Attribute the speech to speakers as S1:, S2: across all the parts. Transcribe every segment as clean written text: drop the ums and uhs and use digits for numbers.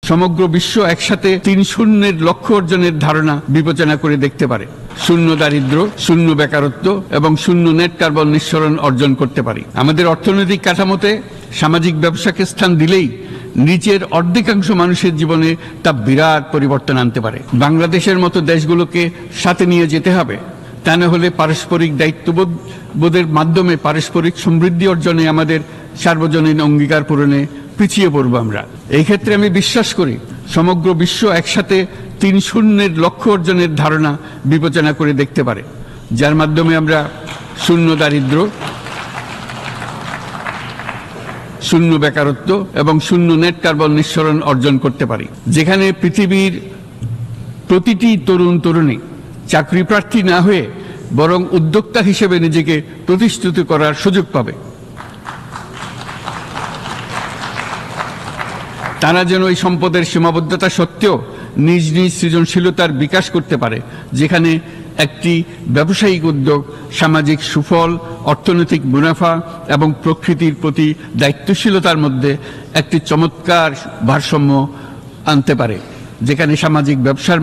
S1: সমগ্র বিশ্ব একসাথে 3-0 লক্ষ্য অর্জনের ধারণা বিবেচনা করে দেখতে পারে। শূন্য দারিদ্র্য, শূন্য বেকারত্ব এবং শূন্য নেট কার্বন নিঃসরণ অর্জন করতে পারি। আমাদের অর্থনৈতিক কাঠামোতে সামাজিক ব্যবসাকে স্থান দিলেই নিচের অর্ধেকাংশ মানুষের জীবনে তা বিরাট পরিবর্তন আনতে পারে। বাংলাদেশের মতো দেশগুলোকে সাথে নিয়ে যেতে হবে। তা না হলে পারস্পরিক দায়িত্ববোধের মাধ্যমে পারস্পরিক সমৃদ্ধি অর্জনে আমাদের সার্বজনীন অঙ্গীকার পূরণে পিছিয়ে পড়ব আমরা। এই ক্ষেত্রে আমি বিশ্বাস করি সমগ্র বিশ্ব একসাথে 3-0 লক্ষ্য অর্জনের ধারণা বিবেচনা করে দেখতে পারে, যার মাধ্যমে আমরা শূন্য দারিদ্র্য, শূন্য বেকারত্ব এবং শূন্য নেট কার্বন নিঃসরণ অর্জন করতে পারি। যেখানে পৃথিবীর প্রতিটি তরুণ তরুণী চাকরি প্রার্থী না হয়ে বরং উদ্যোক্তা হিসেবে নিজেকে প্রতিষ্ঠিত করার সুযোগ পাবে। তারা যেন এই সম্পদের সীমাবদ্ধতা সত্ত্বেও নিজ নিজ সৃজনশীলতার বিকাশ করতে পারে, যেখানে একটি ব্যবসায়িক উদ্যোগ সামাজিক সুফল, অর্থনৈতিক মুনাফা এবং প্রকৃতির প্রতি দায়িত্বশীলতার মধ্যে একটি চমৎকার ভারসাম্য আনতে পারে, যেখানে সামাজিক ব্যবসার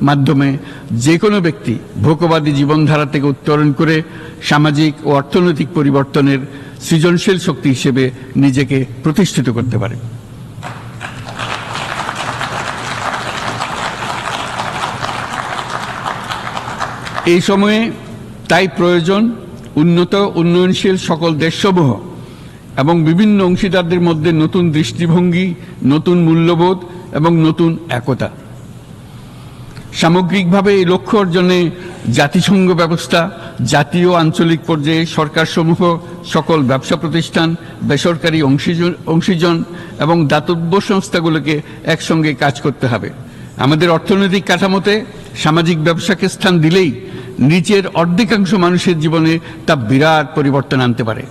S1: মাধ্যমে যে কোনো ব্যক্তি ভোগবাদী জীবনধারা থেকে উত্তরণ করে সামাজিক ও অর্থনৈতিক পরিবর্তনের সৃজনশীল শক্তি হিসেবে নিজেকে প্রতিষ্ঠিত করতে পারে। এই সময়ে তাই প্রয়োজন উন্নত উন্নয়নশীল সকল দেশসমূহ এবং বিভিন্ন অংশীদারদের মধ্যে নতুন দৃষ্টিভঙ্গি, নতুন মূল্যবোধ এবং নতুন একতা। সামগ্রিকভাবে এই লক্ষ্য অর্জনে জাতিসংঘ ব্যবস্থা, জাতীয় আঞ্চলিক পর্যায়ে সরকারসমূহ, সকল ব্যবসা প্রতিষ্ঠান, বেসরকারি অংশীজন এবং দাতব্য সংস্থাগুলোকে একসঙ্গে কাজ করতে হবে। আমাদের অর্থনৈতিক কাঠামোতে সামাজিক ব্যবসাকে স্থান দিলেই নিচের অর্ধেকাংশ মানুষের জীবনে তা বিরাট পরিবর্তন আনতে পারে।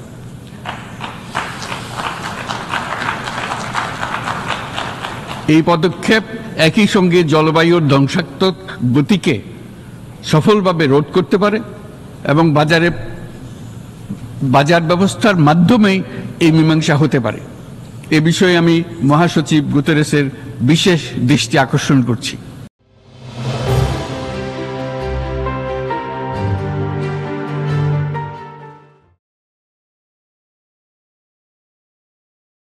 S1: এই পদক্ষেপ একই সঙ্গে জলবায়ুর ধ্বংসাত্মক গতিকে সফলভাবে রোধ করতে পারে এবং বাজার ব্যবস্থার মাধ্যমেই এই মীমাংসা হতে পারে। এ বিষয়ে আমি মহাসচিব গুতেরেসের বিশেষ দৃষ্টি আকর্ষণ করছি।